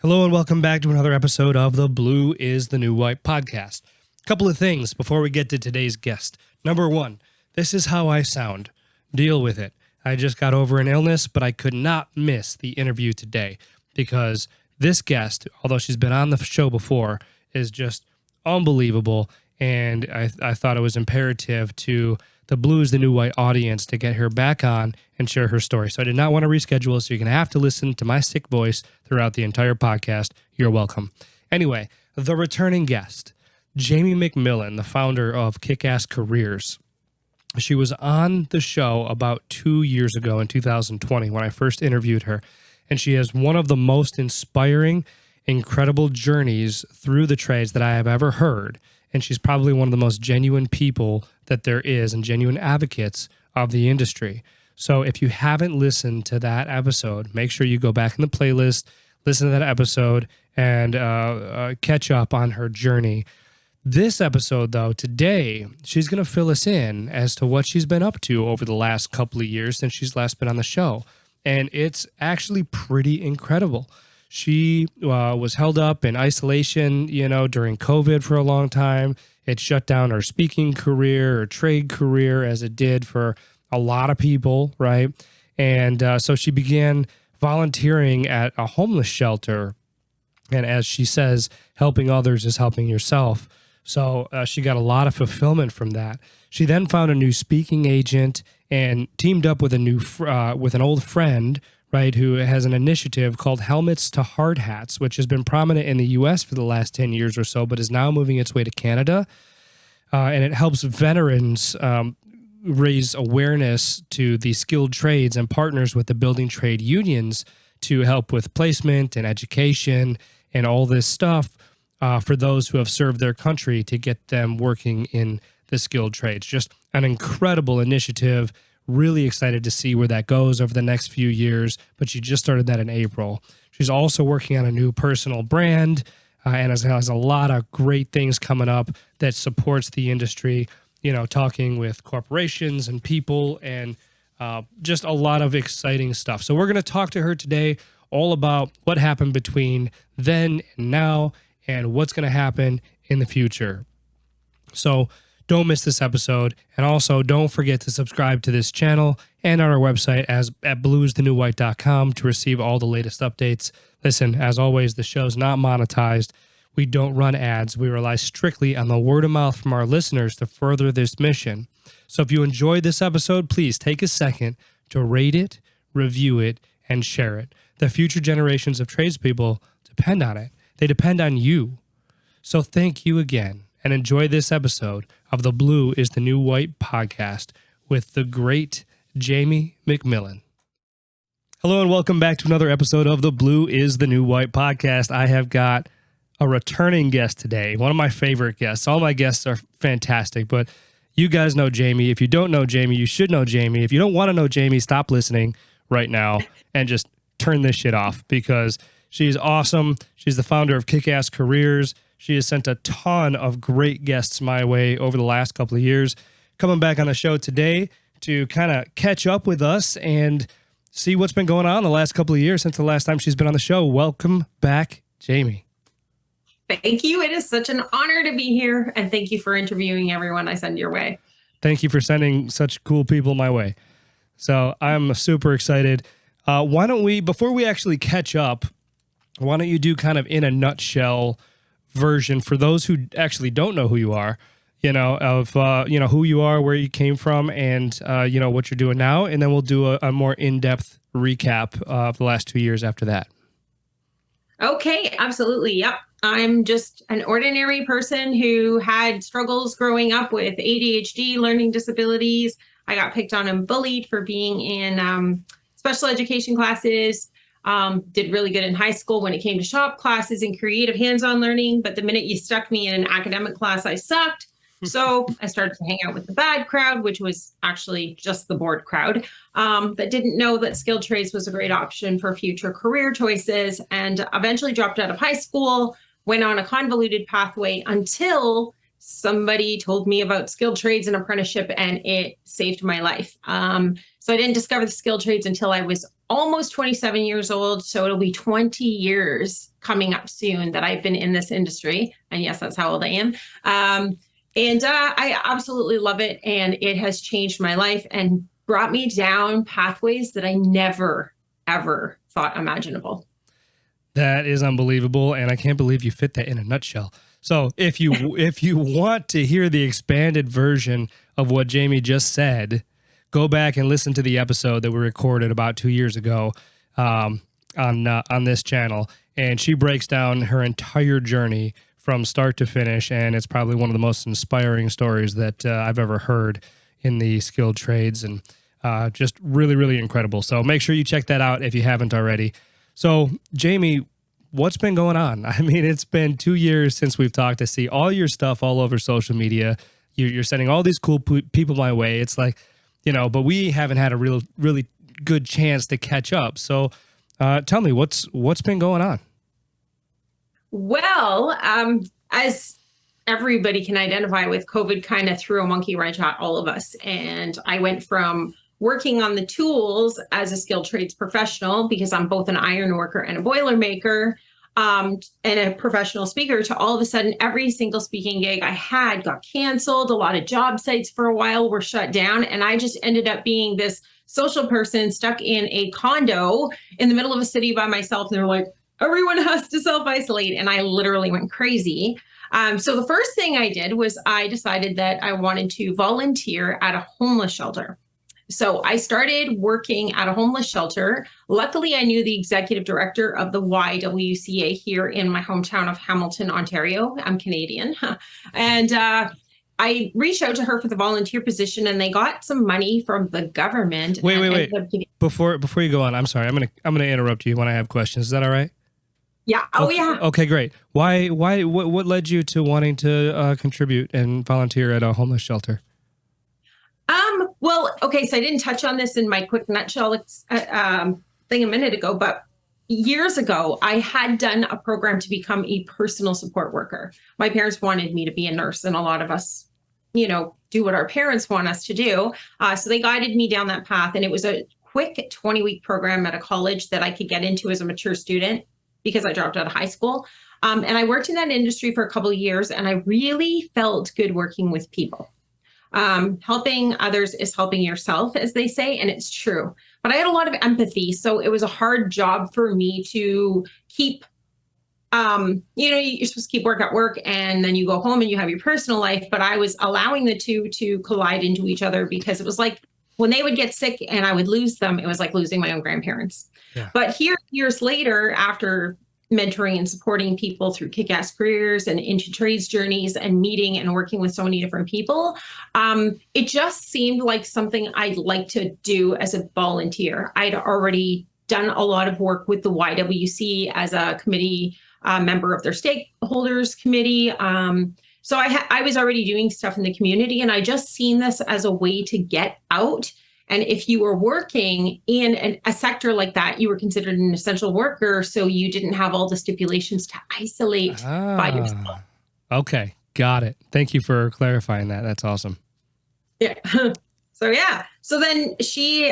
Hello and welcome back to another episode of the Blue is the New White podcast. A couple of things before we get to today's guest. Number one, this is how I sound. Deal with it. I just got over an illness, but I could not miss the interview today because this guest, although she's been on the show before, is just unbelievable. And I thought it was imperative to the Blue is the New White audience to get her back on and share her story. So I did not want to reschedule, so you're going to have to listen to my sick voice throughout the entire podcast. You're welcome. Anyway, the returning guest, Jamie McMillan, the founder of Kickass Careers. She was on the show about 2 years ago in 2020 when I first interviewed her, and she has one of the most inspiring, incredible journeys through the trades that I have ever heard. And she's probably one of the most genuine people that there is and genuine advocates of the industry. So if you haven't listened to that episode, make sure you go back in the playlist, listen to that episode, and catch up on her journey. This episode, though, today, she's going to fill us in as to what she's been up to over the last couple of years since she's last been on the show. And it's actually pretty incredible. She was held up in isolation, during COVID for a long time. It shut down her speaking career or trade career as it did for a lot of people, right? And so she began volunteering at a homeless shelter. And as she says, helping others is helping yourself. So she got a lot of fulfillment from that. She then found a new speaking agent and teamed up with with an old friend, right, who has an initiative called Helmets to Hardhats, which has been prominent in the U.S. for the last 10 years or so, but is now moving its way to Canada. And it helps veterans raise awareness to the skilled trades and partners with the building trade unions to help with placement and education and all this stuff for those who have served their country to get them working in the skilled trades. Just an incredible initiative. Really excited to see where that goes over the next few years, but she just started that in April. She's also working on a new personal brand and has a lot of great things coming up that supports the industry, talking with corporations and people and just a lot of exciting stuff. So we're going to talk to her today all about what happened between then and now and what's going to happen in the future. So don't miss this episode, and also don't forget to subscribe to this channel and on our website at bluesthenewwhite.com to receive all the latest updates. Listen, as always, the show's not monetized. We don't run ads. We rely strictly on the word of mouth from our listeners to further this mission. So if you enjoyed this episode, please take a second to rate it, review it, and share it. The future generations of tradespeople depend on it. They depend on you. So thank you again, and enjoy this episode of the Blue is the New White podcast with the great Jamie McMillan. Hello and welcome back to another episode of the Blue is the New White podcast. I have got a returning guest today, one of my favorite guests. All my guests are fantastic, but you guys know Jamie. If you don't know Jamie, you should know Jamie. If you don't want to know Jamie, stop listening right now and just turn this shit off because she's awesome. She's the founder of Kickass Careers. She has sent a ton of great guests my way over the last couple of years. Coming back on the show today to kind of catch up with us and see what's been going on the last couple of years since the last time she's been on the show. Welcome back, Jamie. Thank you. It is such an honor to be here. And thank you for interviewing everyone I send your way. Thank you for sending such cool people my way. So I'm super excited. Why don't we, before we actually catch up, why don't you do kind of in a nutshell version for those who actually don't know who you are, of who you are, where you came from, and what you're doing now, and then we'll do a more in-depth recap of the last 2 years after that. Okay, absolutely. Yep. I'm just an ordinary person who had struggles growing up with ADHD, learning disabilities. I got picked on and bullied for being in special education classes. Did really good in high school when it came to shop classes and creative hands-on learning. But the minute you stuck me in an academic class, I sucked. So I started to hang out with the bad crowd, which was actually just the bored crowd that didn't know that skilled trades was a great option for future career choices, and eventually dropped out of high school, went on a convoluted pathway until somebody told me about skilled trades and apprenticeship, and it saved my life. So I didn't discover the skilled trades until I was almost 27 years old. So it'll be 20 years coming up soon that I've been in this industry. And yes, that's how old I am. I absolutely love it. And it has changed my life and brought me down pathways that I never, ever thought imaginable. That is unbelievable, and I can't believe you fit that in a nutshell. So if you want to hear the expanded version of what Jamie just said, go back and listen to the episode that we recorded about 2 years ago on this channel, and she breaks down her entire journey from start to finish, and it's probably one of the most inspiring stories that I've ever heard in the skilled trades, and just really, really incredible. So make sure you check that out if you haven't already. So, Jamie, what's been going on? I mean, it's been 2 years since we've talked. To see all your stuff all over social media. You're sending all these cool people my way. It's like, but we haven't had a really good chance to catch up. So, tell me, what's been going on? Well, as everybody can identify with, COVID kind of threw a monkey wrench at all of us. And I went from working on the tools as a skilled trades professional, because I'm both an iron worker and a boiler maker, and a professional speaker, to all of a sudden every single speaking gig I had got canceled. A lot of job sites for a while were shut down. And I just ended up being this social person stuck in a condo in the middle of a city by myself. And they're like, everyone has to self-isolate. And I literally went crazy. So the first thing I did was I decided that I wanted to volunteer at a homeless shelter. So I started working at a homeless shelter. Luckily, I knew the executive director of the YWCA here in my hometown of Hamilton, Ontario. I'm Canadian. And I reached out to her for the volunteer position, and they got some money from the government. Wait. Before you go on, I'm sorry. I'm gonna interrupt you when I have questions. Is that all right? Yeah. Oh, okay. Yeah. Okay, great. What led you to wanting to contribute and volunteer at a homeless shelter? Well, okay, so I didn't touch on this in my quick nutshell thing a minute ago, but years ago, I had done a program to become a personal support worker. My parents wanted me to be a nurse, and a lot of us, do what our parents want us to do. So they guided me down that path, and it was a quick 20-week program at a college that I could get into as a mature student because I dropped out of high school. And I worked in that industry for a couple of years, and I really felt good working with people. Helping others is helping yourself, as they say, and it's true. But I had a lot of empathy, so it was a hard job for me to keep, you're supposed to keep work at work, and then you go home and you have your personal life. But I was allowing the two to collide into each other, because it was like when they would get sick and I would lose them, it was like losing my own grandparents. Yeah. But here, years later, after mentoring and supporting people through Kickass careers and into trades journeys and meeting and working with so many different people, it just seemed like something I'd like to do as a volunteer. I'd already done a lot of work with the YWC as a committee member of their stakeholders committee. So I was already doing stuff in the community, and I just seen this as a way to get out. And if you were working in a sector like that, you were considered an essential worker, so you didn't have all the stipulations to isolate by yourself. Okay, got it. Thank you for clarifying that. That's awesome. Yeah. So then she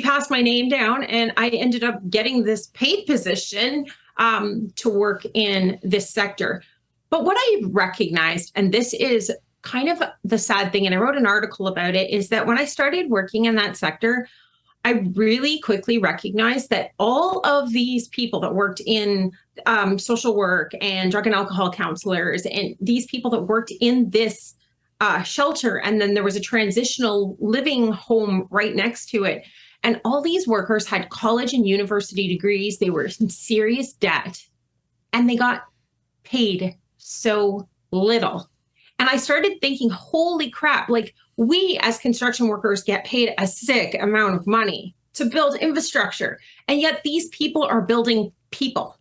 passed my name down, and I ended up getting this paid position to work in this sector. But what I recognized, and this is kind of the sad thing, and I wrote an article about it, is that when I started working in that sector, I really quickly recognized that all of these people that worked in social work and drug and alcohol counselors, and these people that worked in this shelter, and then there was a transitional living home right next to it, and all these workers had college and university degrees. They were in serious debt, and they got paid so little. And I started thinking, holy crap, like we as construction workers get paid a sick amount of money to build infrastructure. And yet these people are building people,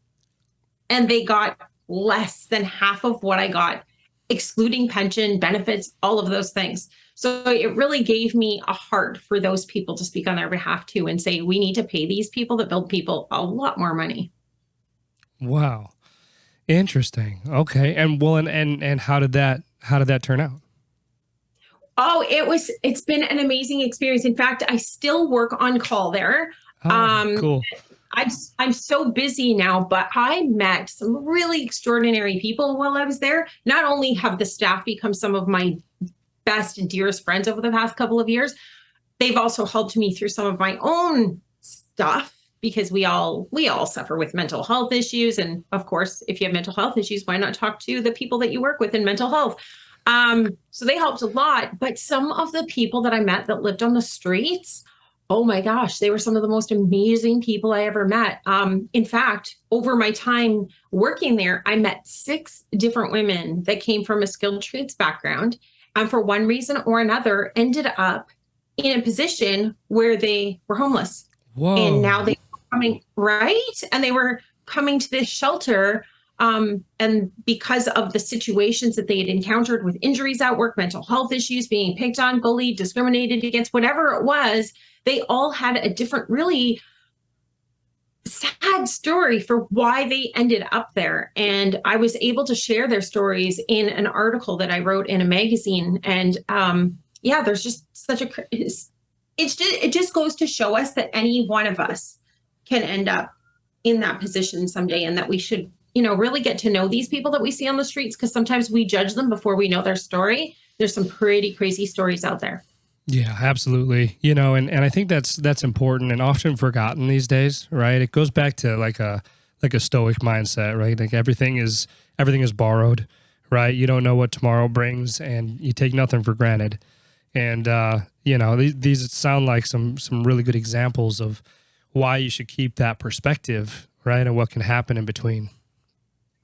and they got less than half of what I got, excluding pension, benefits, all of those things. So it really gave me a heart for those people to speak on their behalf too, and say, we need to pay these people that build people a lot more money. Wow. Interesting. Okay. And well, and how did that turn out? Oh, it's been an amazing experience. In fact, I still work on call there. Oh, Um, cool. I'm so busy now, but I met some really extraordinary people while I was there. Not only have the staff become some of my best and dearest friends over the past couple of years, they've also helped me through some of my own stuff because we all suffer with mental health issues. And of course, if you have mental health issues, why not talk to the people that you work with in mental health? So they helped a lot. But some of the people that I met that lived on the streets, oh my gosh, they were some of the most amazing people I ever met. In fact, over my time working there, I met 6 different women that came from a skilled trades background, and for one reason or another ended up in a position where they were homeless. And now Whoa. they were coming, right? And they were coming to this shelter. And because of the situations that they had encountered with injuries at work, mental health issues, being picked on, bullied, discriminated against, whatever it was, they all had a different, really sad story for why they ended up there. And I was able to share their stories in an article that I wrote in a magazine. And yeah, there's just such a, it just goes to show us that any one of us can end up in that position someday, and that we should, really get to know these people that we see on the streets, because sometimes we judge them before we know their story. There's some pretty crazy stories out there. Yeah, absolutely. And I think that's important and often forgotten these days, right? It goes back to like a stoic mindset, right? Like everything is borrowed, right? You don't know what tomorrow brings, and you take nothing for granted. And these sound like some really good examples of why you should keep that perspective, right? And what can happen in between.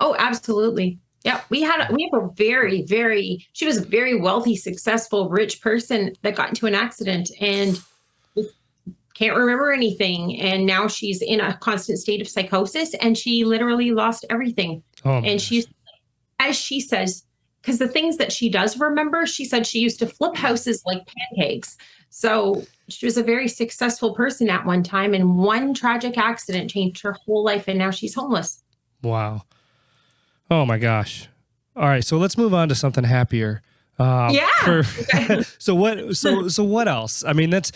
Oh, absolutely. Yeah, we have a very, very, she was a very wealthy, successful, rich person that got into an accident and can't remember anything. And now she's in a constant state of psychosis, and she literally lost everything. Oh my And gosh. she's, as she says, because the things that she does remember, she said she used to flip houses like pancakes. So she was a very successful person at one time, and one tragic accident changed her whole life, and now she's homeless. Wow. Oh my gosh. All right, so let's move on to something happier. Yeah. For Okay. so what else? I mean, that's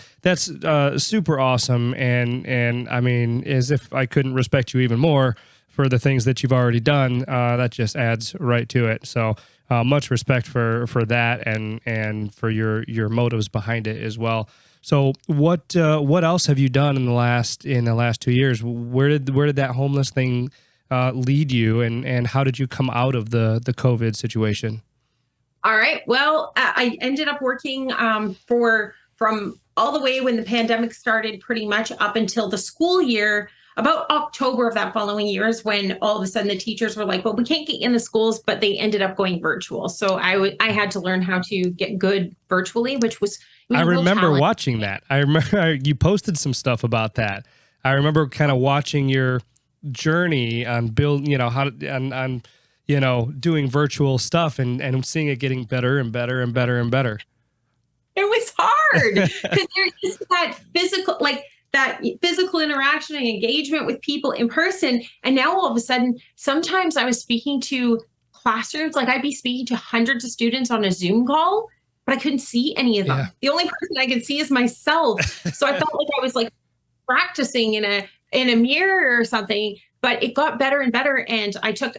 super awesome, and I mean, as if I couldn't respect you even more for the things that you've already done. That just adds right to it. So much respect for that, and for your motives behind it as well. So what else have you done in the last 2 years? Where did that homeless thing lead you, and how did you come out of the COVID situation? All right. Well, I ended up working from all the way when the pandemic started, pretty much up until the school year. About October of that following year is when all of a sudden the teachers were like, well, we can't get in the schools, but they ended up going virtual. So I had to learn how to get good virtually, which was, I a real remember challenge. watching that. I remember you posted some stuff about that. I remember kind of watching your journey on doing virtual stuff, and seeing it getting better and better and better and better. It was hard because there's just that physical interaction and engagement with people in person. And now all of a sudden, sometimes I was speaking to classrooms, like I'd be speaking to hundreds of students on a Zoom call, but I couldn't see any of them. Yeah. The only person I could see is myself. So I felt like I was like practicing in a mirror or something. But it got better and better. And I took,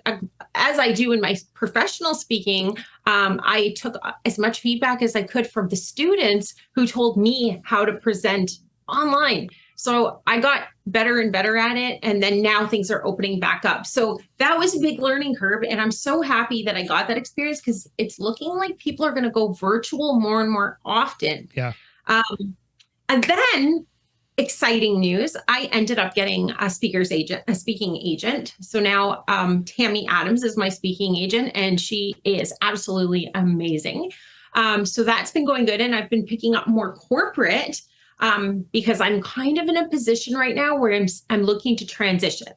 as I do in my professional speaking, I took as much feedback as I could from the students who told me how to present online. So I got better and better at it. And then now things are opening back up. So that was a big learning curve. And I'm so happy that I got that experience, because it's looking like people are going to go virtual more and more often. Yeah. And then, exciting news, I ended up getting a speaking agent. So now Tammy Adams is my speaking agent, and she is absolutely amazing. So that's been going good. And I've been picking up more corporate because I'm kind of in a position right now where I'm looking to transition.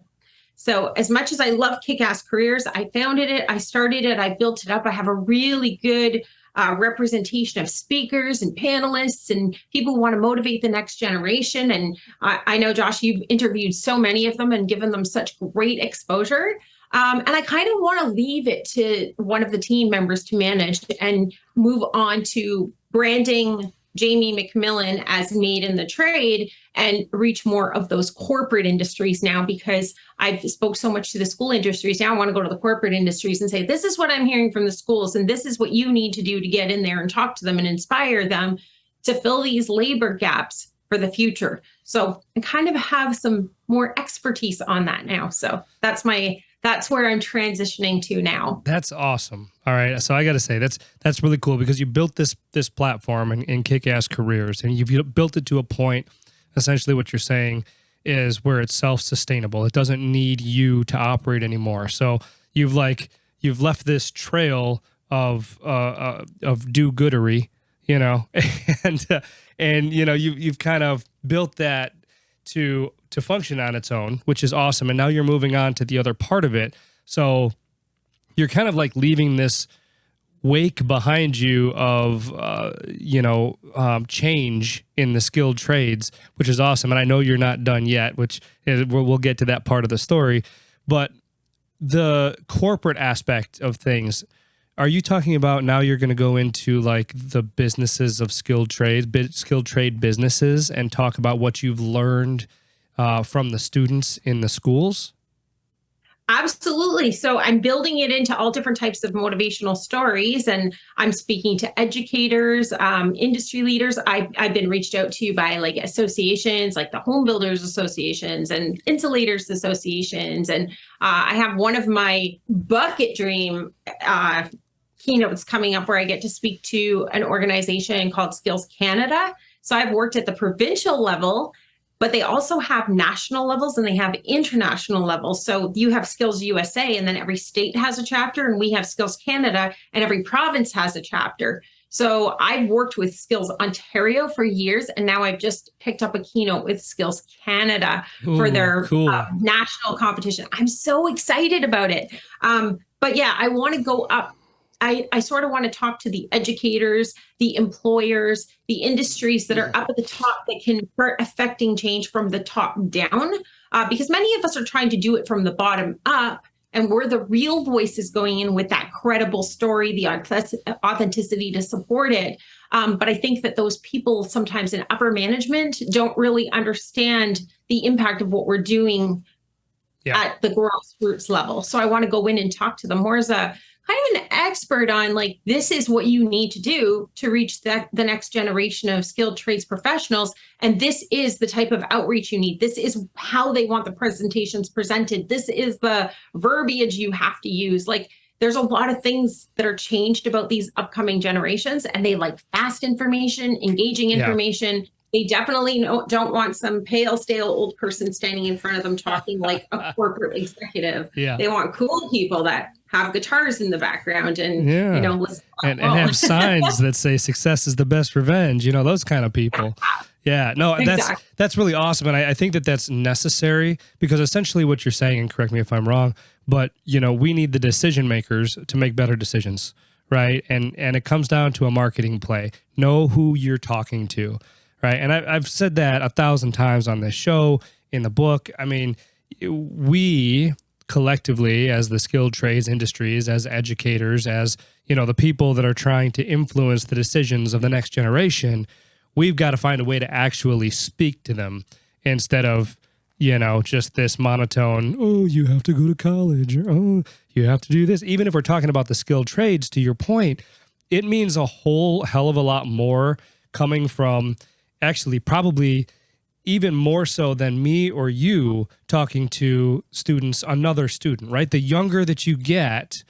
So as much as I love Kickass Careers, I founded it, I started it, I built it up. I have a really good representation of speakers and panelists and people who want to motivate the next generation. And I know, Josh, you've interviewed so many of them and given them such great exposure. And I kind of want to leave it to one of the team members to manage and move on to branding Jamie McMillan as made in the trade and reach more of those corporate industries now, because I've spoke so much to the school industries. Now I want to go to the corporate industries and say, this is what I'm hearing from the schools, and this is what you need to do to get in there and talk to them and inspire them to fill these labor gaps for the future. So I kind of have some more expertise on that now. So that's where I'm transitioning to now. That's awesome. All right. So I got to say, that's really cool, because you built this platform in Kickass Careers, and you've built it to a point. Essentially what you're saying is where it's self-sustainable. It doesn't need you to operate anymore. So you've left this trail of do-goodery, and you've kind of built that to function on its own, which is awesome. And now you're moving on to the other part of it. So you're kind of like leaving this wake behind you of, change in the skilled trades, which is awesome. And I know you're not done yet, which is, we'll get to that part of the story. But the corporate aspect of things, are you talking about now you're going to go into like the businesses of skilled trade businesses and talk about what you've learned from the students in the schools? Absolutely. So I'm building it into all different types of motivational stories, and I'm speaking to educators, industry leaders. I've been reached out to by like associations, like the home builders associations and insulators associations. And I have one of my bucket dream keynotes coming up where I get to speak to an organization called Skills Canada. So I've worked at the provincial level, but they also have national levels and they have international levels. So you have Skills USA, and then every state has a chapter, and we have Skills Canada, and every province has a chapter. So I've worked with Skills Ontario for years, and now I've just picked up a keynote with Skills Canada for their national competition. I'm so excited about it. But yeah, I want to go up. I sort of want to talk to the educators, the employers, the industries that are up at the top that can start affecting change from the top down, because many of us are trying to do it from the bottom up, and we're the real voices going in with that credible story, the authenticity to support it. But I think that those people sometimes in upper management don't really understand the impact of what we're doing at the grassroots level. So I want to go in and talk to them more as a kind of an expert on like, this is what you need to do to reach the next generation of skilled trades professionals. And this is the type of outreach you need. This is how they want the presentations presented. This is the verbiage you have to use. Like, there's a lot of things that are changed about these upcoming generations, and they like fast information, engaging information. They definitely don't want some pale, stale old person standing in front of them talking like a corporate executive. They want cool people that have guitars in the background and listen and have signs that say "success is the best revenge." Those kind of people. Yeah, no, exactly. That's really awesome, and I think that's necessary, because essentially what you're saying, and correct me if I'm wrong, but we need the decision makers to make better decisions, right? And it comes down to a marketing play. Know who you're talking to. Right. And I've said that 1,000 times on this show, in the book. I mean, we collectively, as the skilled trades industries, as educators, as, the people that are trying to influence the decisions of the next generation, we've got to find a way to actually speak to them instead of, just this monotone, oh, you have to go to college, or oh, you have to do this. Even if we're talking about the skilled trades, to your point, it means a whole hell of a lot more coming from, actually, probably even more so than me or you talking to students, another student, right? The younger that you get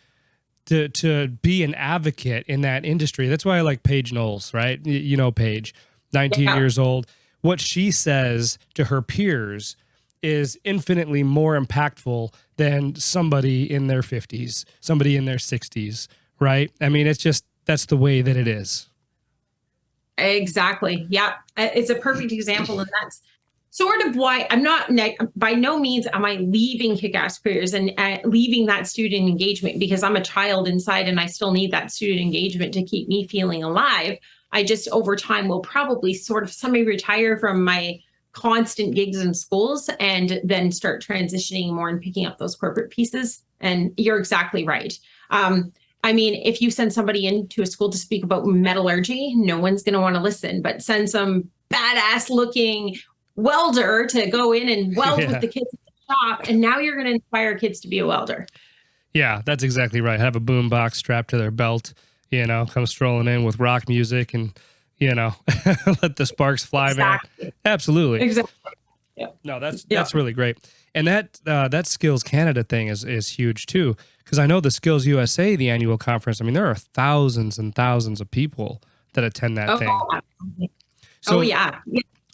to be an advocate in that industry. That's why I like Paige Knowles, right? Paige, 19 years old. What she says to her peers is infinitely more impactful than somebody in their 50s, somebody in their 60s, right? I mean, that's the way that it is. Exactly. Yeah. It's a perfect example. And that's sort of why I'm not, by no means am I leaving Kickass Careers and leaving that student engagement, because I'm a child inside and I still need that student engagement to keep me feeling alive. I just over time will probably sort of semi-retire from my constant gigs in schools and then start transitioning more and picking up those corporate pieces And you're exactly right. I mean, if you send somebody into a school to speak about metallurgy, no one's going to want to listen, but send some badass looking welder to go in and weld with the kids at the shop. And now you're going to inspire kids to be a welder. Yeah, that's exactly right. Have a boom box strapped to their belt, come strolling in with rock music and, let the sparks fly, man. Absolutely. Exactly. Yeah. No, that's really great. And that Skills Canada thing is huge too. Because I know the Skills USA, the annual conference, I mean, there are thousands and thousands of people that attend that thing. So, yeah.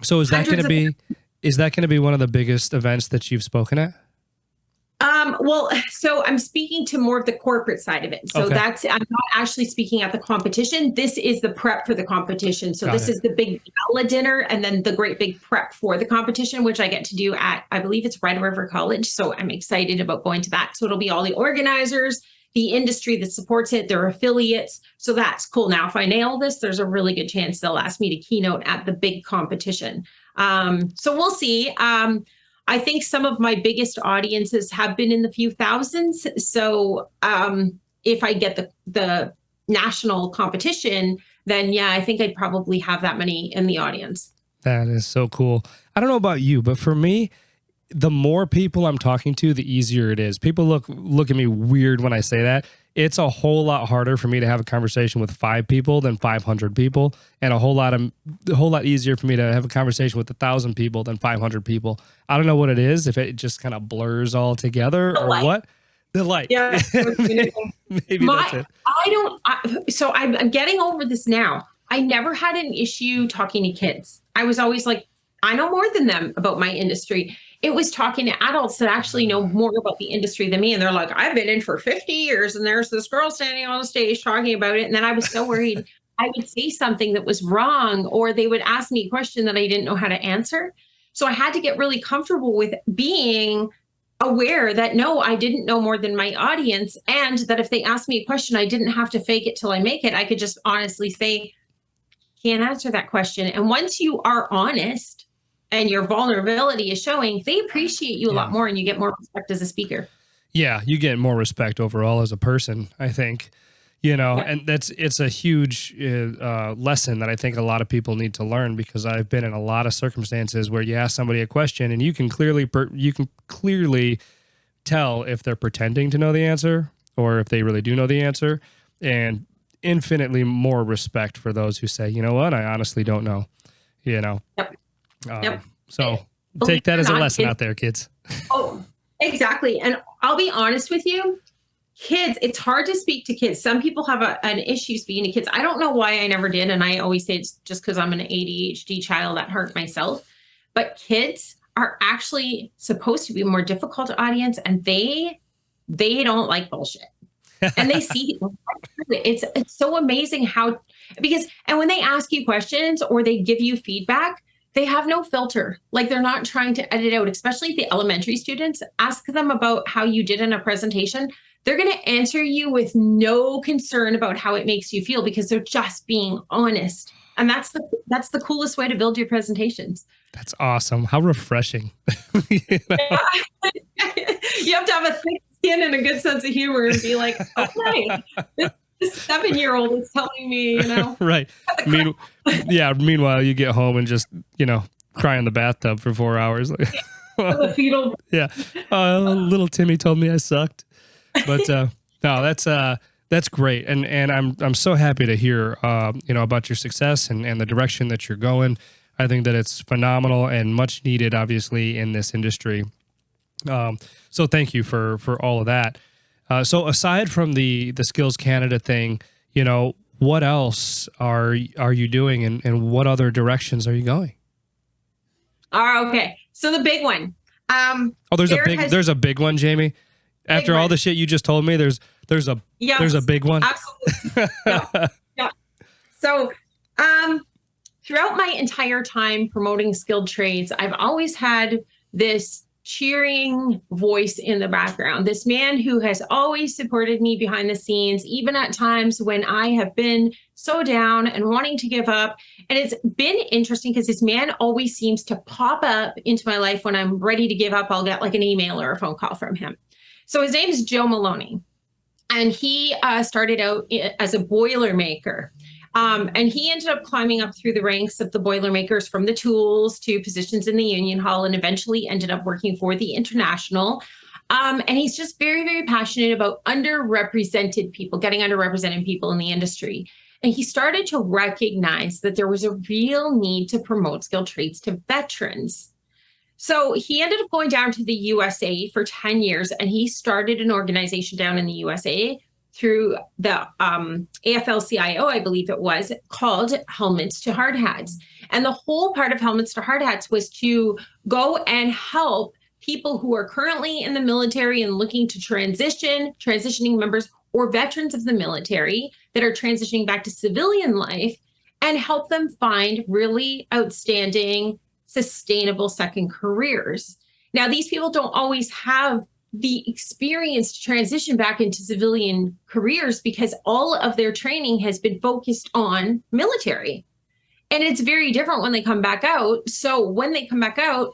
So is that going to be one of the biggest events that you've spoken at? Well, so I'm speaking to more of the corporate side of it. So I'm not actually speaking at the competition. This is the prep for the competition. So this is the big gala dinner and then the great big prep for the competition, which I get to do at, I believe it's Red River College. So I'm excited about going to that. So it'll be all the organizers, the industry that supports it, their affiliates. So that's cool. Now, if I nail this, there's a really good chance they'll ask me to keynote at the big competition. So we'll see. I think some of my biggest audiences have been in the few thousands. So if I get the national competition, then yeah, I think I'd probably have that many in the audience. That is so cool. I don't know about you, but for me, the more people I'm talking to, the easier it is. People look at me weird when I say that. It's a whole lot harder for me to have a conversation with 5 people than 500 people, and a whole lot easier for me to have a conversation with 1,000 people than 500 people. I don't know what it is, if it just kind of blurs all together or what. The light. Yeah. Maybe that's it. So I'm getting over this now. I never had an issue talking to kids. I was always like, I know more than them about my industry. It was talking to adults that actually know more about the industry than me. And they're like, I've been in for 50 years and there's this girl standing on the stage talking about it. And then I was so worried I would say something that was wrong, or they would ask me a question that I didn't know how to answer. So I had to get really comfortable with being aware that no, I didn't know more than my audience. And that if they asked me a question, I didn't have to fake it till I make it. I could just honestly say, can't answer that question. And once you are honest, and your vulnerability is showing, they appreciate you a lot more and you get more respect as a speaker. Yeah, you get more respect overall as a person, I think. And it's a huge lesson that I think a lot of people need to learn, because I've been in a lot of circumstances where you ask somebody a question and you can clearly tell if they're pretending to know the answer or if they really do know the answer, and infinitely more respect for those who say, you know what, I honestly don't know, So take that as a lesson out there, kids. Oh, exactly. And I'll be honest with you, kids, it's hard to speak to kids. Some people have an issue speaking to kids. I don't know why I never did. And I always say it's just because I'm an ADHD child at heart myself. But kids are actually supposed to be a more difficult audience, and they don't like bullshit. And they see it's so amazing how, and when they ask you questions or they give you feedback, they have no filter. Like, they're not trying to edit out, especially the elementary students. Ask them about how you did in a presentation. They're going to answer you with no concern about how it makes you feel, because they're just being honest. And that's the coolest way to build your presentations. That's awesome. How refreshing. You have to have a thick skin and a good sense of humor and be like, okay, this 7-year-old is telling me, Right. Meanwhile, you get home and just, cry in the bathtub for 4 hours. The fetal. Yeah. Little Timmy told me I sucked. But no, that's great. And I'm so happy to hear, about your success and the direction that you're going. I think that it's phenomenal and much needed, obviously, in this industry. So thank you for all of that. So aside from the Skills Canada thing, what else are you doing, and what other directions are you going? Okay. So the big one. There's a big one, Jamie. After all the shit you just told me, there's a big one. Absolutely. Yeah. So, throughout my entire time promoting skilled trades, I've always had this cheering voice in the background, this man who has always supported me behind the scenes, even at times when I have been so down and wanting to give up. And it's been interesting because this man always seems to pop up into my life when I'm ready to give up. I'll get like an email or a phone call from him. So his name is Joe Maloney, and he started out as a Boilermaker. And he ended up climbing up through the ranks of the Boilermakers from the tools to positions in the Union Hall, and eventually ended up working for the International. And he's just very, very passionate about underrepresented people, getting underrepresented people in the industry. And he started to recognize that there was a real need to promote skilled trades to veterans. So he ended up going down to the USA for 10 years, and he started an organization down in the USA through the AFL-CIO, I believe it was, called Helmets to Hardhats. And the whole part of Helmets to Hardhats was to go and help people who are currently in the military and looking to transitioning members or veterans of the military that are transitioning back to civilian life, and help them find really outstanding, sustainable second careers. Now, these people don't always have the experience to transition back into civilian careers because all of their training has been focused on military. And it's very different when they come back out. So when they come back out,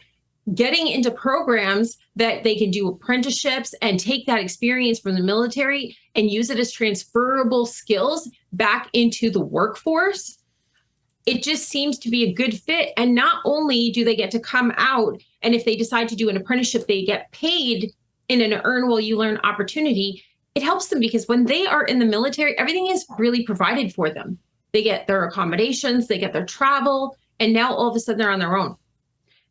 getting into programs that they can do apprenticeships and take that experience from the military and use it as transferable skills back into the workforce, it just seems to be a good fit. And not only do they get to come out, and if they decide to do an apprenticeship, they get paid in an earn while you learn opportunity. It helps them because when they are in the military, everything is really provided for them. They get their accommodations, they get their travel, and now all of a sudden they're on their own.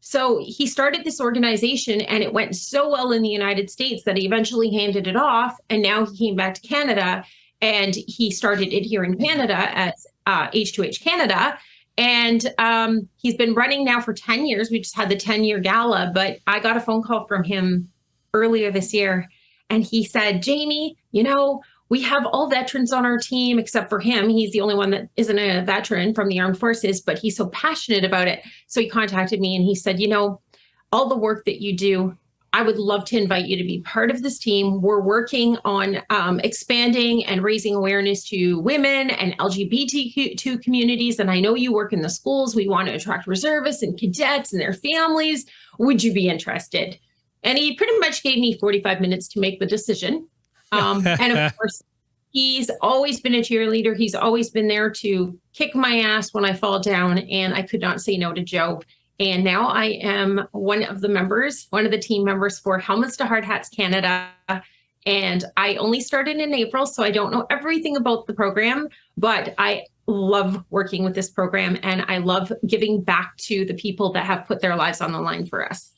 So he started this organization, and it went so well in the United States that he eventually handed it off. And now he came back to Canada, and he started it here in Canada as H2H Canada. And he's been running now for 10 years. We just had the 10-year gala, but I got a phone call from him earlier this year. And he said, Jamie, we have all veterans on our team except for him. He's the only one that isn't a veteran from the armed forces, but he's so passionate about it. So he contacted me and he said, all the work that you do, I would love to invite you to be part of this team. We're working on expanding and raising awareness to women and LGBTQ communities. And I know you work in the schools. We want to attract reservists and cadets and their families. Would you be interested? And he pretty much gave me 45 minutes to make the decision. And of course, he's always been a cheerleader. He's always been there to kick my ass when I fall down, and I could not say no to Joe. And now I am one of the team members for Helmets to Hardhats Canada. And I only started in April, so I don't know everything about the program, but I love working with this program, and I love giving back to the people that have put their lives on the line for us.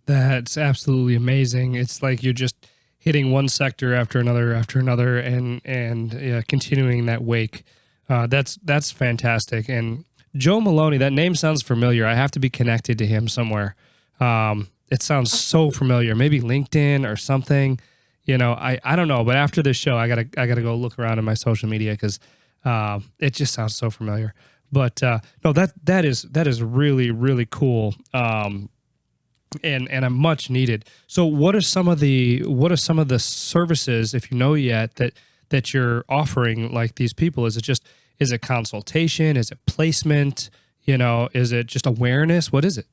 That's absolutely amazing. It's like you're just hitting one sector after another, and continuing that wake. That's fantastic. And Joe Maloney, that name sounds familiar. I have to be connected to him somewhere. It sounds so familiar. Maybe LinkedIn or something. I don't know. But after this show, I gotta go look around in my social media because it just sounds so familiar. But no, that is really, really cool. And I'm much needed. So what are some of the services, if you know yet, that you're offering like these people? Is it consultation? Is it placement? Is it just awareness? What is it?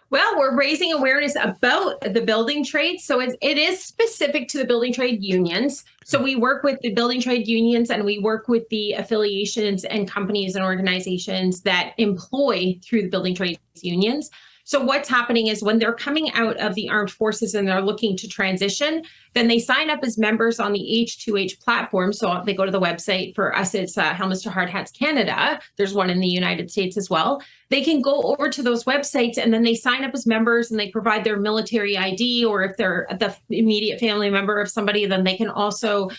Well, we're raising awareness about the building trade. So it is specific to the building trade unions. So we work with the building trade unions, and we work with the affiliations and companies and organizations that employ through the building trade unions. So what's happening is when they're coming out of the armed forces and they're looking to transition, then they sign up as members on the H2H platform. So they go to the website. For us, it's Helmets to Hardhats Canada. There's one in the United States as well. They can go over to those websites, and then they sign up as members, and they provide their military ID, or if they're the immediate family member of somebody, then they can also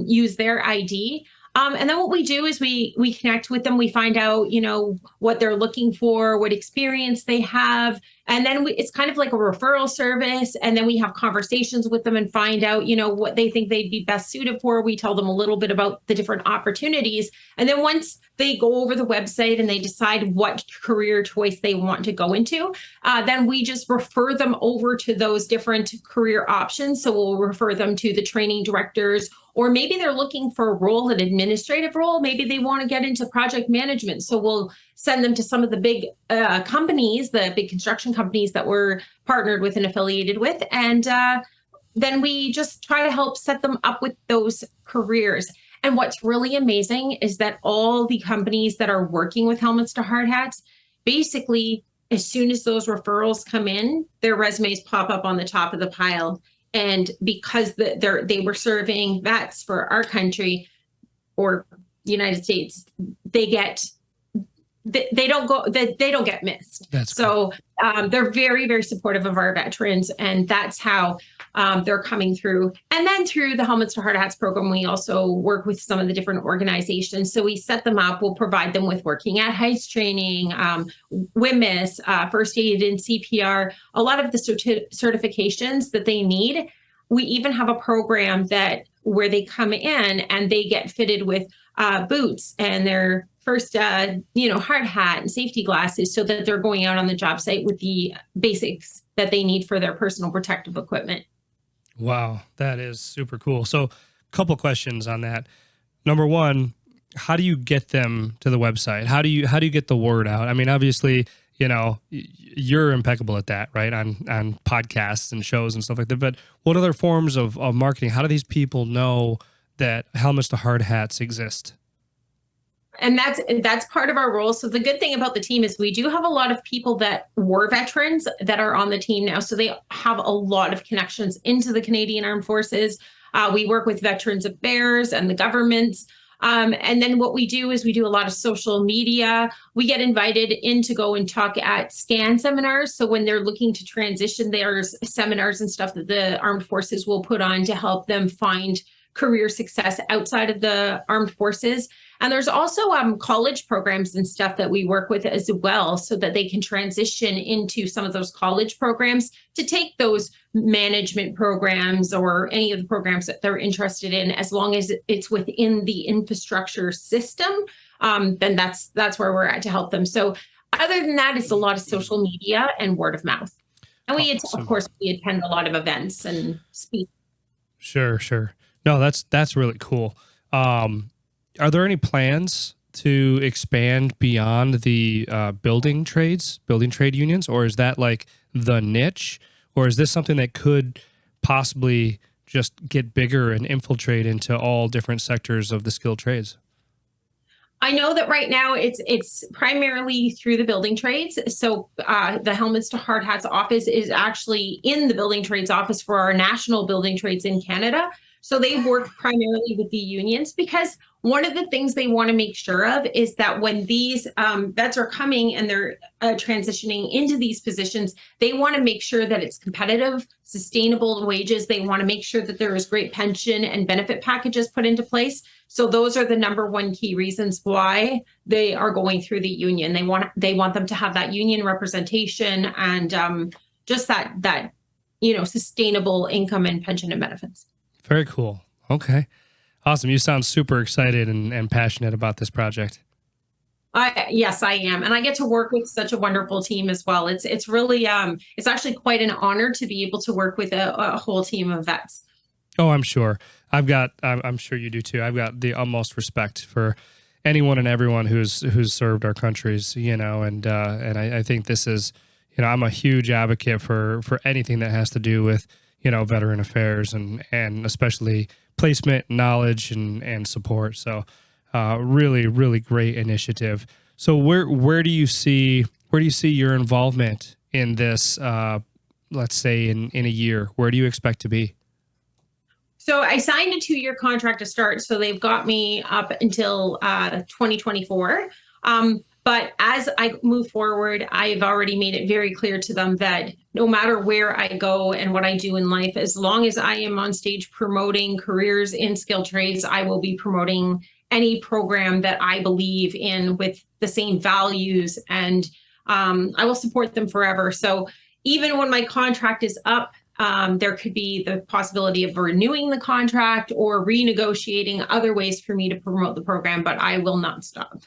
use their ID. And then what we do is we connect with them. We find out, what they're looking for, what experience they have. And then it's kind of like a referral service. And then we have conversations with them and find out, what they think they'd be best suited for. We tell them a little bit about the different opportunities. And then once they go over the website and they decide what career choice they want to go into, then we just refer them over to those different career options. So we'll refer them to the training directors, or maybe they're looking for a role, an administrative role. Maybe they want to get into project management. So we'll send them to some of the big companies, the big construction companies that we're partnered with and affiliated with. And then we just try to help set them up with those careers. And what's really amazing is that all the companies that are working with Helmets to Hard Hats, basically, as soon as those referrals come in, their resumes pop up on the top of the pile. And because they were serving vets for our country or the United States, they don't get missed. That's so they're very, very supportive of our veterans, and that's how they're coming through. And then through the Helmets to Hard Hats program, we also work with some of the different organizations. So we set them up. We'll provide them with working at heights training, WMIS, first aid and CPR, a lot of the certifications that they need. We even have a program where they come in and they get fitted with boots and their first, hard hat and safety glasses, so that they're going out on the job site with the basics that they need for their personal protective equipment. Wow, that is super cool. So, a couple questions on that. Number one, how do you get them to the website? How do you get the word out? I mean, obviously, you're impeccable at that, right? On podcasts and shows and stuff like that. But what other forms of marketing? How do these people know that Helmets to Hard Hats exist? And that's part of our role. So the good thing about the team is we do have a lot of people that were veterans that are on the team now. So they have a lot of connections into the Canadian Armed Forces. We work with Veterans Affairs and the governments. And then what we do is we do a lot of social media. We get invited in to go and talk at SCAN seminars. So when they're looking to transition, there's seminars and stuff that the Armed Forces will put on to help them find career success outside of the armed forces. And there's also college programs and stuff that we work with as well, so that they can transition into some of those college programs to take those management programs or any of the programs that they're interested in. As long as it's within the infrastructure system, then that's where we're at to help them. So other than that, it's a lot of social media and word of mouth. And of course, we attend a lot of events and speak. Sure. No, that's really cool. Are there any plans to expand beyond the building trade unions, or is that like the niche, or is this something that could possibly just get bigger and infiltrate into all different sectors of the skilled trades? I know that right now it's primarily through the building trades. So the Helmets to Hard Hats office is actually in the building trades office for our national building trades in Canada. So they work primarily with the unions, because one of the things they want to make sure of is that when these vets are coming and they're transitioning into these positions, they want to make sure that it's competitive, sustainable wages. They want to make sure that there is great pension and benefit packages put into place. So those are the number one key reasons why they are going through the union. They want them to have that union representation and just that sustainable income and pension and benefits. Very cool. Okay. Awesome. You sound super excited and passionate about this project. Yes, I am. And I get to work with such a wonderful team as well. It's really, it's actually quite an honor to be able to work with a whole team of vets. Oh, I'm sure. I'm sure you do too. I've got the utmost respect for anyone and everyone who's served our countries, and I think this is, I'm a huge advocate for anything that has to do with, veteran affairs and especially placement, knowledge, and support. So really, really great initiative. So where do you see your involvement in this, let's say in a year? Where do you expect to be? So I signed a 2-year contract to start. So they've got me up until 2024. But as I move forward, I've already made it very clear to them that no matter where I go and what I do in life, as long as I am on stage promoting careers in skilled trades, I will be promoting any program that I believe in with the same values, and I will support them forever. So even when my contract is up, there could be the possibility of renewing the contract or renegotiating other ways for me to promote the program, but I will not stop.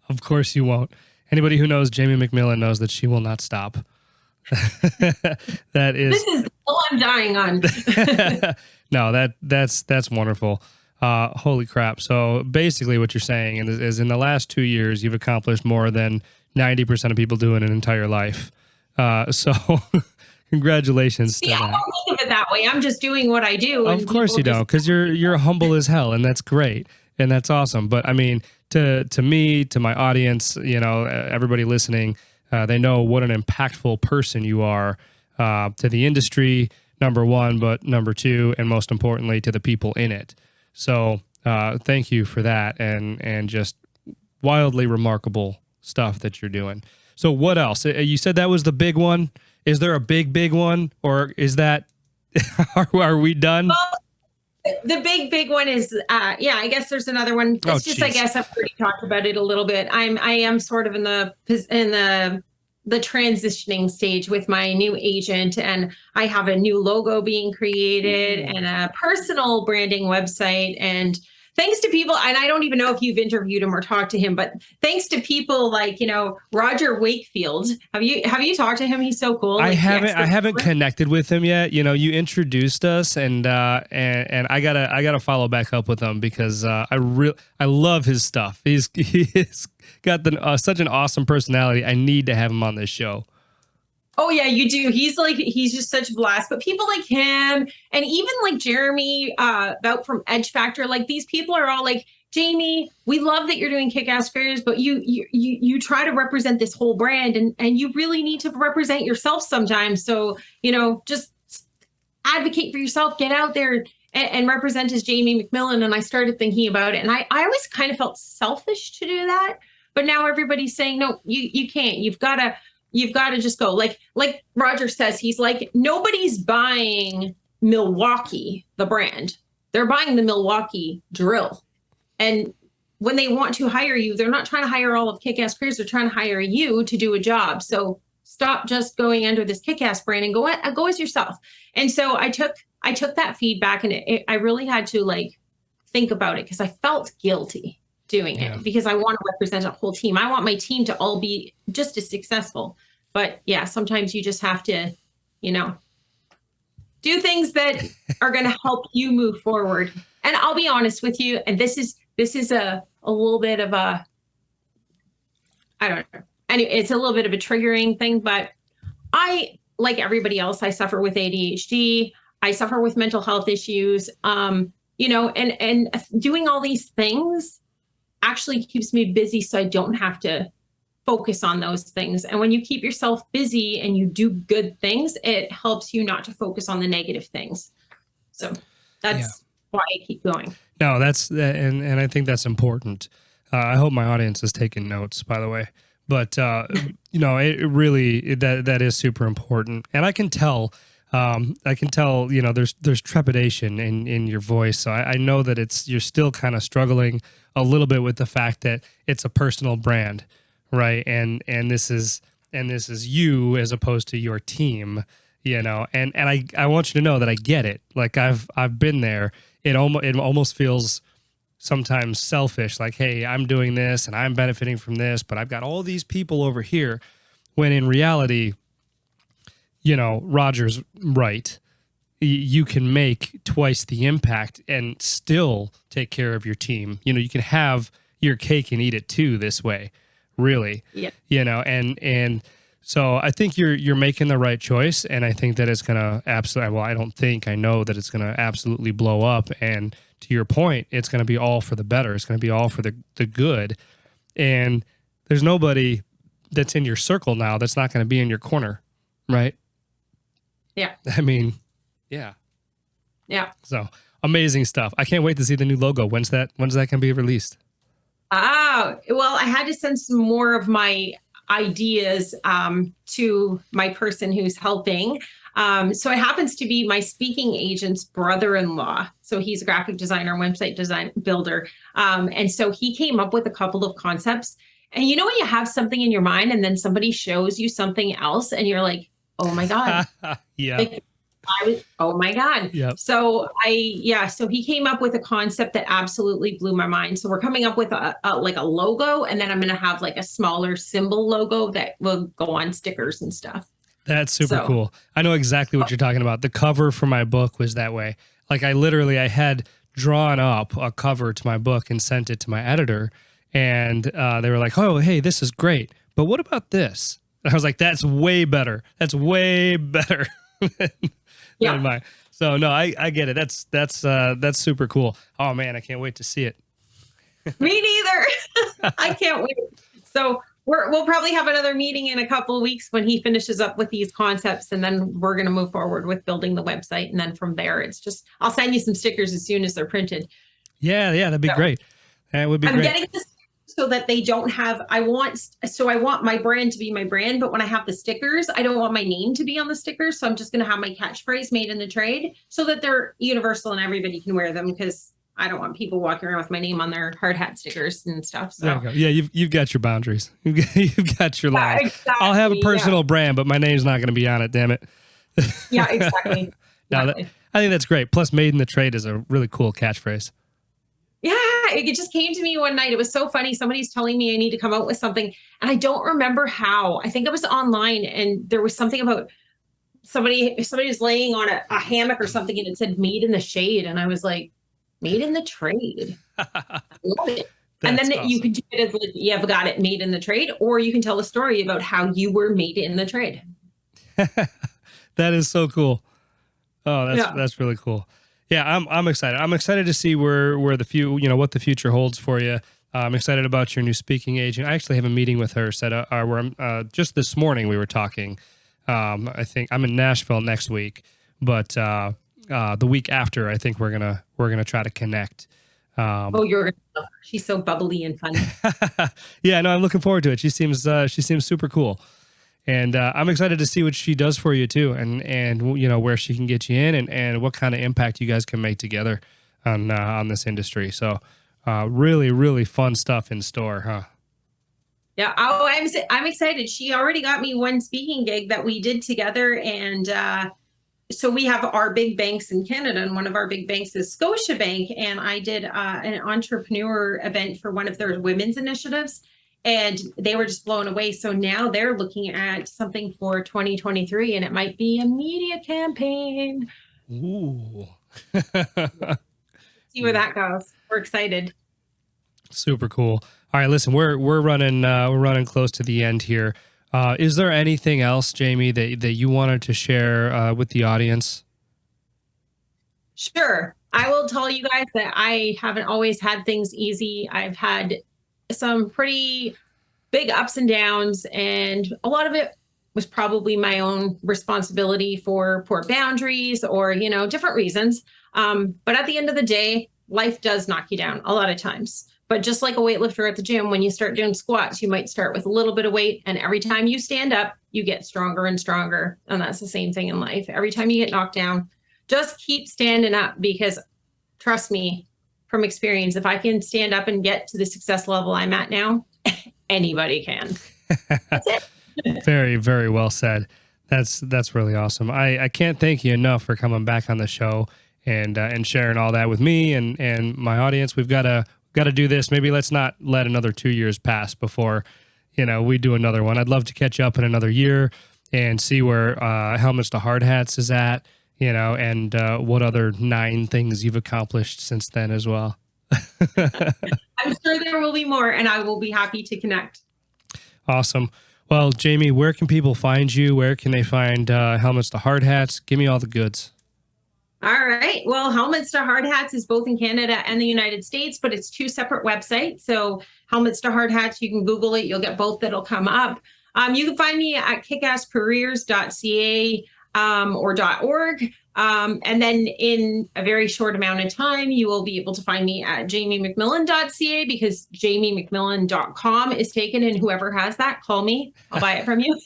Of course you won't. Anybody who knows Jamie McMillan knows that she will not stop. This is all I'm dying on. No, that's wonderful. Holy crap. So basically what you're saying is in the last 2 years, you've accomplished more than 90% of people do in an entire life. So Congratulations to See, I that. don't think of it that way. I'm just doing what I do. Of And course you don't, because you're humble as hell, and that's great, and that's awesome. But I mean, to me, to my audience, everybody listening, they know what an impactful person you are to the industry, number one, but number two, and most importantly, to the people in it. So thank you for that, and just wildly remarkable stuff that you're doing. So what else? You said that was the big one. Is there a big one, or is that are we done? Well, the big one is, I guess there's another one. It's just, I guess I've already talked about it a little bit. I am sort of in the transitioning stage with my new agent, and I have a new logo being created and a personal branding website. And thanks to people, and I don't even know if you've interviewed him or talked to him, but thanks to people like, Roger Wakefield. Have you talked to him? He's so cool. I haven't connected with him yet. You introduced us, and I gotta follow back up with him because I love his stuff. He's got such an awesome personality. I need to have him on this show. Oh yeah, you do. He's just such a blast. But people like him, and even like Jeremy Bout from Edge Factor, like these people are all like, Jamie, we love that you're doing Kickass Careers, but you try to represent this whole brand, and you really need to represent yourself sometimes. So, just advocate for yourself, get out there and represent as Jamie McMillan. And I started thinking about it, and I always kind of felt selfish to do that. But now everybody's saying, no, you can't. You've got to just go. Like Roger says, he's like, nobody's buying Milwaukee, the brand. They're buying the Milwaukee drill. And when they want to hire you, they're not trying to hire all of Kickass Careers. They're trying to hire you to do a job. So stop just going under this Kickass brand and go as yourself. And so I took that feedback, and I really had to think about it, because I felt guilty doing it, because I want to represent a whole team. I want my team to all be just as successful. But yeah, sometimes you just have to, do things that are going to help you move forward. And I'll be honest with you, and this is a little bit of a, I don't know. Anyway, it's a little bit of a triggering thing, but I, like everybody else, I suffer with ADHD. I suffer with mental health issues. And doing all these things actually keeps me busy, so I don't have to focus on those things. And when you keep yourself busy and you do good things, it helps you not to focus on the negative things. So that's why I keep going. No, and I think that's important. I hope my audience is taking notes, by the way. But it really that is super important, and I can tell. There's trepidation in your voice. So I know that you're still kind of struggling a little bit with the fact that it's a personal brand, right? And this is you as opposed to your team, and I want you to know that I get it. Like I've been there. It almost feels sometimes selfish, like, hey, I'm doing this and I'm benefiting from this, but I've got all these people over here, when in reality, Roger's right. You can make twice the impact and still take care of your team. You can have your cake and eat it too this way, really. Yeah. And so I think you're making the right choice, and I think that it's going to I know that it's going to absolutely blow up. And to your point, it's going to be all for the better. It's going to be all for the good. And there's nobody that's in your circle now that's not going to be in your corner, right? Yeah. I mean, yeah. Yeah. So amazing stuff. I can't wait to see the new logo. When's that going to be released? Oh, well, I had to send some more of my ideas to my person who's helping. So it happens to be my speaking agent's brother-in-law. So he's a graphic designer, website design builder. And so he came up with a couple of concepts. And when you have something in your mind and then somebody shows you something else and you're like, oh my God. Yeah. Oh my God. Yep. So so he came up with a concept that absolutely blew my mind. So we're coming up with a logo, and then I'm going to have like a smaller symbol logo that will go on stickers and stuff. That's super cool. I know exactly what you're talking about. The cover for my book was that way. Like I had drawn up a cover to my book and sent it to my editor, and they were like, oh, hey, this is great, but what about this? And I was like, that's way better. That's way better. Yeah. than mine. So no, I get it. That's super cool. Oh man, I can't wait to see it. Me neither. I can't wait. So we'll probably have another meeting in a couple of weeks when he finishes up with these concepts, and then we're going to move forward with building the website. And then from there, it's just I'll send you some stickers as soon as they're printed. Yeah, that'd be great. That would be I'm great. getting this so that they don't have. I want my brand to be my brand, but when I have the stickers, I don't want my name to be on the stickers. So I'm just going to have my catchphrase made in the trade so that they're universal and everybody can wear them, because I don't want people walking around with my name on their hard hat stickers and stuff. So there you go. Yeah, you've got your boundaries. You've got your line. Exactly, I'll have a personal brand, but my name's not going to be on it. Damn it. Yeah, exactly. No, I think that's great. Plus, "made in the trade" is a really cool catchphrase. Yeah, it just came to me one night. It was so funny. Somebody's telling me I need to come out with something, and I don't remember how. I think it was online, and there was something about somebody was laying on a hammock or something, and it said "made in the shade," and I was like, "Made in the trade." I love it. And then awesome. you can do it as like, "You've got it made in the trade," or you can tell a story about how you were made in the trade. That is so cool. Oh, that's really cool. Yeah, I'm excited. I'm excited to see where what the future holds for you. I'm excited about your new speaking agent. I actually have a meeting with her set up where I'm just this morning we were talking. I think I'm in Nashville next week, but the week after, I think we're gonna try to connect. You're gonna love her. She's so bubbly and fun. Yeah, no, I'm looking forward to it. She seems super cool. And I'm excited to see what she does for you too, and where she can get you in, and what kind of impact you guys can make together on this industry. So really, really fun stuff in store, huh? Yeah. Oh, I'm excited. She already got me one speaking gig that we did together, and so we have our big banks in Canada, and one of our big banks is Scotiabank, and I did an entrepreneur event for one of their women's initiatives. And they were just blown away. So now they're looking at something for 2023, and it might be a media campaign. Ooh. See where that goes. We're excited. Super cool. All right, listen, we're running close to the end here. Is there anything else, Jamie, that you wanted to share with the audience? Sure. I will tell you guys that I haven't always had things easy. I've had some pretty big ups and downs, and a lot of it was probably my own responsibility for poor boundaries or different reasons, but at the end of the day, life does knock you down a lot of times. But just like a weightlifter at the gym, when you start doing squats, you might start with a little bit of weight, and every time you stand up, you get stronger and stronger. And that's the same thing in life. Every time you get knocked down, just keep standing up, because trust me, from experience, if I can stand up and get to the success level I'm at now, anybody can. That's it. Very, very well said. That's really awesome. I can't thank you enough for coming back on the show and sharing all that with me and my audience. We've got to do this. Maybe let's not let another 2 years pass before we do another one. I'd love to catch up in another year and see where Helmets to Hardhats is at. And what other 9 things you've accomplished since then as well. I'm sure there will be more, and I will be happy to connect. Awesome. Well, Jamie, where can people find you? Where can they find Helmets to Hardhats? Give me all the goods. All right. Well, Helmets to Hardhats is both in Canada and the United States, but it's 2 separate websites. So Helmets to Hardhats, you can Google it. You'll get both that'll come up. You can find me at kickasscareers.ca. Or .org. And then in a very short amount of time, you will be able to find me at jamiemcmillan.ca, because jamiemcmillan.com is taken, and whoever has that, call me. I'll buy it from you.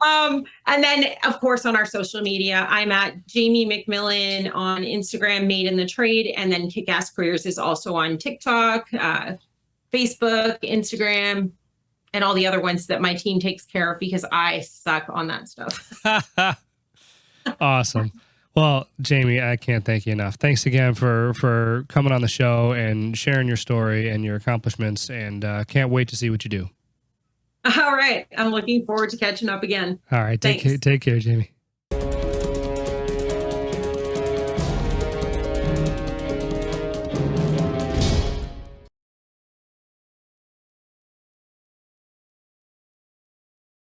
And then, of course, on our social media, I'm at Jamie McMillan on Instagram, Made in the Trade, and then Kickass Careers is also on TikTok, Facebook, Instagram, and all the other ones that my team takes care of, because I suck on that stuff. Awesome. Well, Jamie, I can't thank you enough. Thanks again for coming on the show and sharing your story and your accomplishments, and can't wait to see what you do. All right. I'm looking forward to catching up again. All right. Thanks. Take care, Jamie.